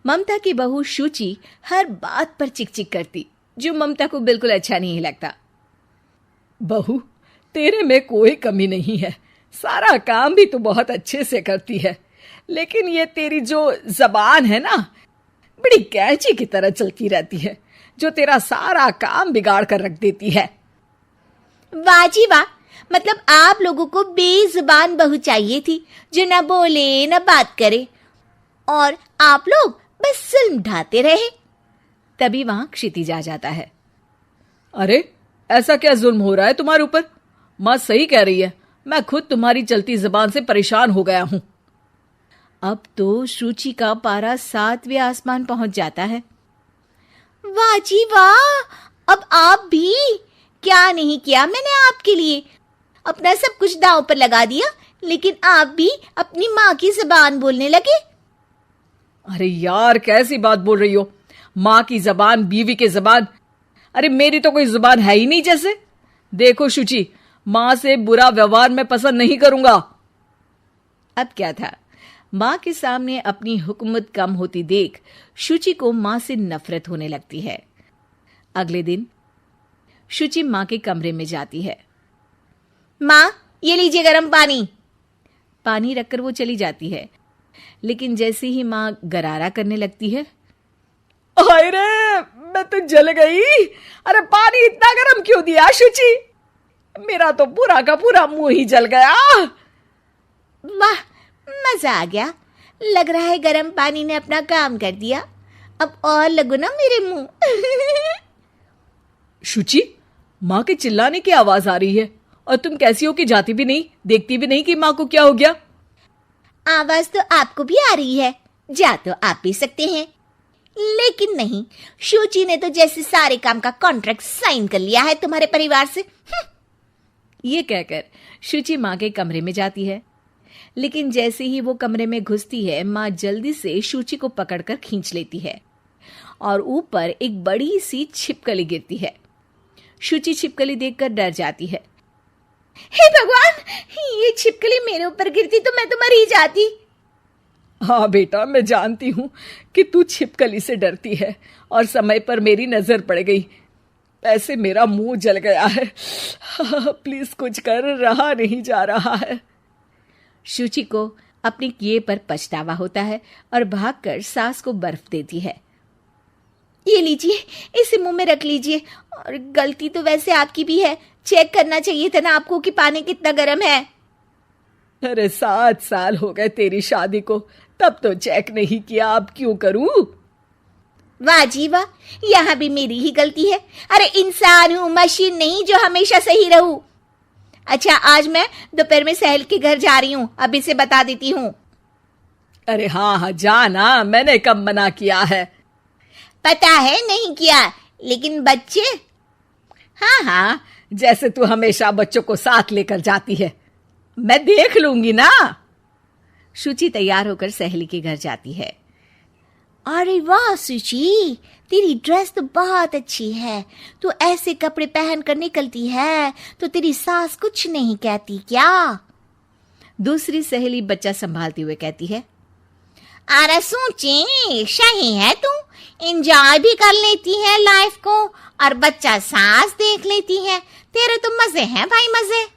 ममता की बहू शुचि हर बात पर चिक-चिक करती, जो ममता को बिल्कुल अच्छा नहीं लगता। बहू, तेरे में कोई कमी नहीं है, सारा काम भी तू बहुत अच्छे से करती है, लेकिन ये तेरी जो जबान है ना, बड़ी कैंची की तरह चलती रहती है, जो तेरा सारा काम बिगाड़ कर रख देती है। वाह जी वाह, मतलब आप लोगों को बेजुबान बहू चाहिए थी, जो न बोले न बात करे, और आप लोग बस जुल्म ढाते रहे। तभी वहां क्षितिज आ जाता है। अरे, ऐसा क्या जुल्म हो रहा है तुम्हारे ऊपर? माँ सही कह रही है, मैं खुद तुम्हारी चलती जुबान से परेशान हो गया हूं। अब तो शुचि का पारा 7वें आसमान पहुंच जाता है। वाह जी वाह, अब आप भी, क्या नहीं किया मैंने आपके लिए, अपना सब कुछ दांव पर लगा दिया, लेकिन आप भी अपनी माँ की जुबान बोलने लगे। अरे यार, कैसी बात बोल रही हो? माँ की जबान, बीवी की जबान, अरे मेरी तो कोई जुबान है ही नहीं जैसे। देखो शुचि, माँ से बुरा व्यवहार मैं पसंद नहीं करूंगा। अब क्या था, माँ के सामने अपनी हुकूमत कम होती देख शुचि को माँ से नफरत होने लगती है। अगले दिन शुचि माँ के कमरे में जाती है। माँ, ये लीजिए गर्म पानी। पानी रखकर वो चली जाती है, लेकिन जैसे ही माँ गरारा करने लगती है, हाय रे, मैं तो जल गई। अरे पानी इतना गर्म क्यों दिया शुचि? मेरा तो पूरा का पूरा मुंह ही जल गया। वाह, मजा आ गया, लग रहा है गर्म पानी ने अपना काम कर दिया, अब और लगो ना मेरे मुंह। शुचि, माँ के चिल्लाने की आवाज आ रही है, और तुम कैसी हो कि जाती भी नहीं, देखती भी नहीं कि माँ को क्या हो गया। आवाज तो आपको भी आ रही है, जा तो आप भी सकते हैं, लेकिन नहीं, शुचि ने तो जैसे सारे काम का कॉन्ट्रैक्ट साइन कर लिया है तुम्हारे परिवार से। ये कहकर शुचि माँ के कमरे में जाती है, लेकिन जैसे ही वो कमरे में घुसती है, माँ जल्दी से शुचि को पकड़कर खींच लेती है और ऊपर एक बड़ी सी छिपकली गिरती है। शुचि छिपकली देखकर डर जाती है। हे भगवान, ये छिपकली मेरे ऊपर गिरती तो मैं तो मर ही जाती। हाँ बेटा, मैं जानती हूं कि तू छिपकली से डरती है, और समय पर मेरी नजर पड़ गई, ऐसे मेरा मुंह जल गया है। प्लीज कुछ कर, रहा नहीं जा रहा है। शुचि को अपने किए पर पछतावा होता है और भागकर सास को बर्फ देती है। ये लीजिए, इसे मुंह में रख लीजिए, और गलती तो वैसे आपकी भी है, चेक करना चाहिए था ना आपको कि पानी कितना गर्म है। अरे 7 साल हो गए तेरी शादी को, तब तो चेक नहीं किया, अब क्यों करूं? वाह जी वाह, यहाँ भी मेरी ही गलती है। अरे इंसान हूँ, मशीन नहीं जो हमेशा सही रहूं। अच्छा, आज मैं दोपहर में सहेल के घर जा रही हूँ, अब इसे बता देती हूँ। अरे हाँ हाँ, जाना, मैंने कब मना किया है? पता है नहीं किया, लेकिन बच्चे? हाँ हाँ, जैसे तू हमेशा बच्चों को साथ लेकर जाती है, मैं देख लूंगी ना। शुचि तैयार होकर सहेली के घर जाती है। अरे वाह शुचि, तेरी ड्रेस तो बहुत अच्छी है, तू ऐसे कपड़े पहन कर निकलती है तो तेरी सास कुछ नहीं कहती क्या? दूसरी सहेली बच्चा संभालते हुए कहती है। अरे शुचि, सही है, तू एंजॉय भी कर लेती है लाइफ को, और बच्चा सास देख लेती है, तेरे तो मजे हैं भाई, मजे।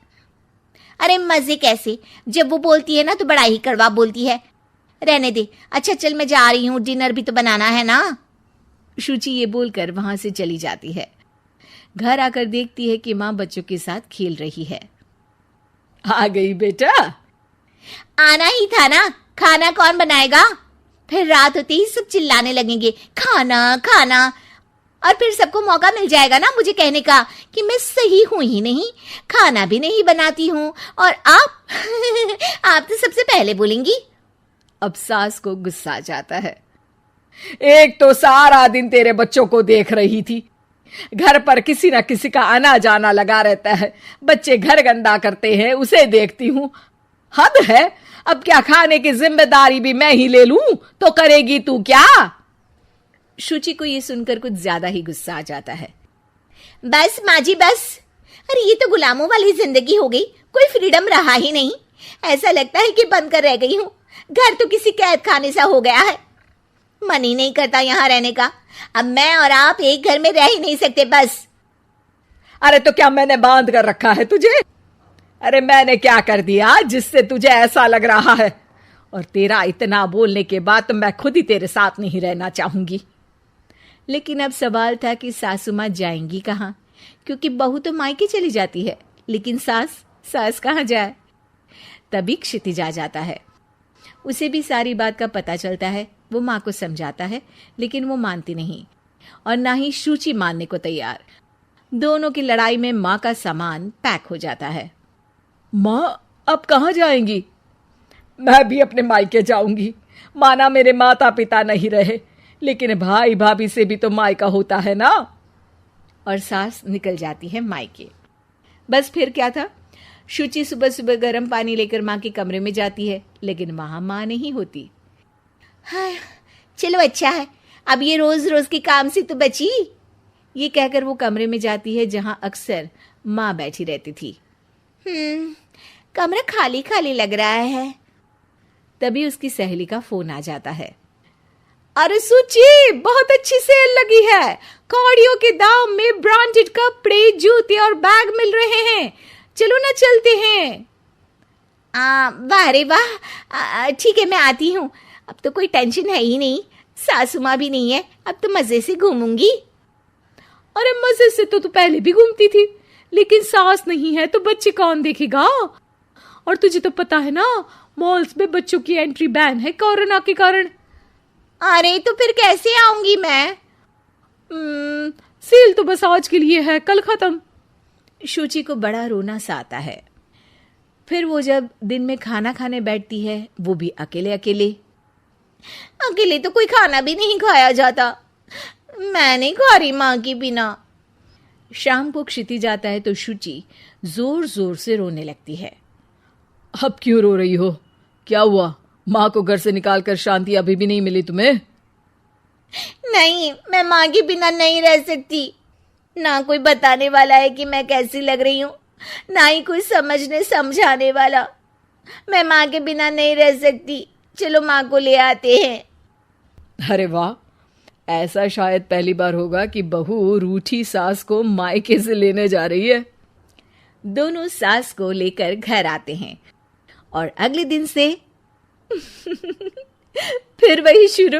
अरे मजे कैसे, जब वो बोलती है ना तो बड़ा ही कड़वा बोलती है। रहने दे, अच्छा चल मैं जा रही हूँ, डिनर भी तो बनाना है ना। शुचि ये बोलकर वहां से चली जाती है। घर आकर देखती है कि माँ बच्चों के साथ खेल रही है। आ गई बेटा? आना ही था ना, खाना कौन बनाएगा? फिर रात होते ही सब चिल्लाने लगेंगे, खाना खाना, और फिर सबको मौका मिल जाएगा ना मुझे कहने का कि मैं सही हूं ही नहीं, खाना भी नहीं बनाती हूँ, और आप आप तो सबसे पहले बोलेंगी। अब सास को गुस्सा आ जाता है। एक तो सारा दिन तेरे बच्चों को देख रही थी, घर पर किसी ना किसी का आना जाना लगा रहता है, बच्चे घर गंदा करते हैं उसे देखती हूँ, हद है। अब क्या खाने की जिम्मेदारी भी मैं ही ले लूं तो करेगी तू क्या? शुचि को ये सुनकर कुछ ज्यादा ही गुस्सा आ जाता है। बस माँ जी बस, अरे ये तो गुलामों वाली जिंदगी हो गई, कोई फ्रीडम रहा ही नहीं, ऐसा लगता है कि बंद कर रह गई हूँ, घर तो किसी कैद खाने सा हो गया है। मन ही नहीं करता यहाँ रहने का। अब मैं और आप एक घर में रह ही नहीं सकते बस। अरे तो क्या मैंने बांध कर रखा है तुझे? अरे मैंने क्या कर दिया जिससे तुझे ऐसा लग रहा है? और तेरा इतना बोलने के बाद तो मैं खुद ही तेरे साथ नहीं रहना चाहूंगी। लेकिन अब सवाल था कि सासू माँ जाएंगी कहाँ, क्योंकि बहू तो मायके चली जाती है, लेकिन सास कहाँ जाए। तभी क्षितिज आ जाता है। उसे भी सारी बात का पता चलता है। वो माँ को समझाता है, लेकिन वो मानती नहीं और ना ही शुचि मानने को तैयार। दोनों की लड़ाई में माँ का सामान पैक हो जाता है। माँ अब कहाँ जाएंगी? मैं भी अपने मायके जाऊंगी। माना मेरे माता पिता नहीं रहे, लेकिन भाई भाभी से भी तो मायका होता है ना। और सास निकल जाती है मायके। बस फिर क्या था, शुचि सुबह सुबह गर्म पानी लेकर माँ के कमरे में जाती है, लेकिन वहां माँ नहीं होती। हाँ, चलो अच्छा है, अब ये रोज रोज के काम से तो बची। ये कहकर वो कमरे में जाती है जहां अक्सर माँ बैठी रहती थी। कमरा खाली खाली लग रहा है। तभी उसकी सहेली का फोन आ जाता है। अरे सुची, बहुत अच्छी सेल लगी है। कौड़ियों के दाम में ब्रांडेड कपड़े, जूते और बैग मिल रहे हैं। चलो ना चलते हैं। वाह रे वाह, ठीक है मैं आती हूँ। अब तो कोई टेंशन है ही नहीं, सासू माँ भी नहीं है, अब तो मजे से घूमूंगी। अरे मजे से तो तू पहले भी घूमती थी, लेकिन सास नहीं है तो बच्चे कौन देखेगा? और तुझे तो पता है ना, मॉल्स में बच्चों की एंट्री बैन है कोरोना के कारण। अरे तो फिर कैसे आऊंगी मैं? सेल तो बस आज के लिए है, कल खत्म। शुचि को बड़ा रोना सा आता है। फिर वो जब दिन में खाना खाने बैठती है, वो भी अकेले अकेले तो कोई खाना भी नहीं खाया जाता। मैं नहीं खा रही माँ के बिना। शाम को क्षिति जाता है तो शुचि जोर जोर से रोने लगती है। अब क्यों रो रही हो? क्या हुआ? माँ को घर से निकालकर शांति अभी भी नहीं मिली तुम्हें? नहीं, मैं माँ के बिना नहीं रह सकती। ना कोई बताने वाला है कि मैं कैसी लग रही हूँ, ना ही कोई समझने समझाने वाला। मैं माँ के बिना नहीं रह सकती। चलो माँ को ले आते हैं। अरे वाह, ऐसा शायद पहली बार होगा कि बहू रूठी सास को मायके से लेने जा रही है। दोनों सास को लेकर घर आते हैं और अगले दिन से फिर वही शुरू।